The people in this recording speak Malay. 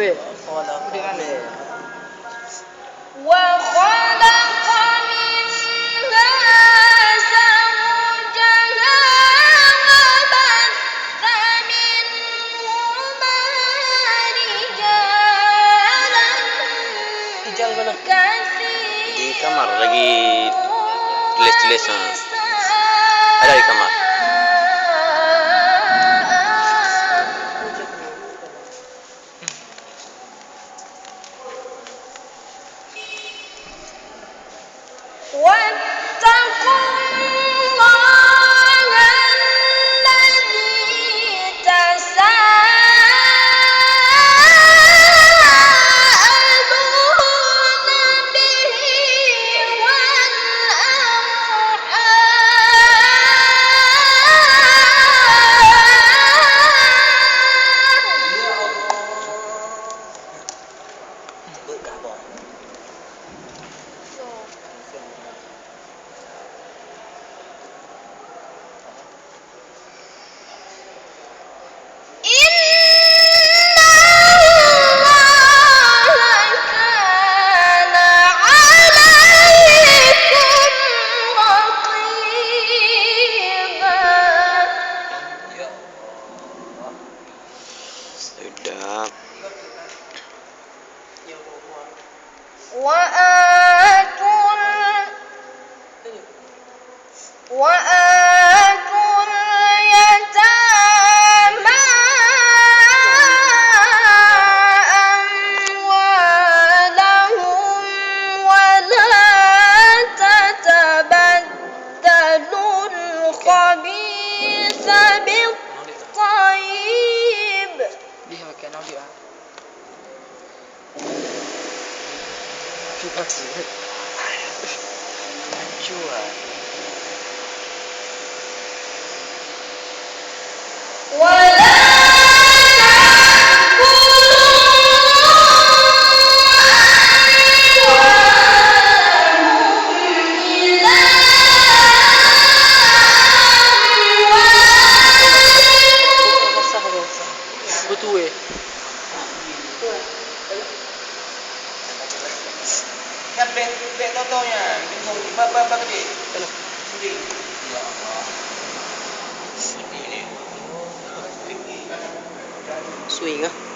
weh. Udah kan? وخلق منها زوجها وبث منهما رجالا كثيرا Di kamar lagi tulis-tulis. Ada di kamar. واتقوا الله الذي تساءلون به Sudah. وآتوا اليتامى أموالهم ولا تتبدلوا الخبيث بالطيب. Dia makan audio. Cuba sih. Cuba. ولا Betul weh. Kan beg totonya, bingung apa gede. Sendiri. Ya Allah. Swing ah.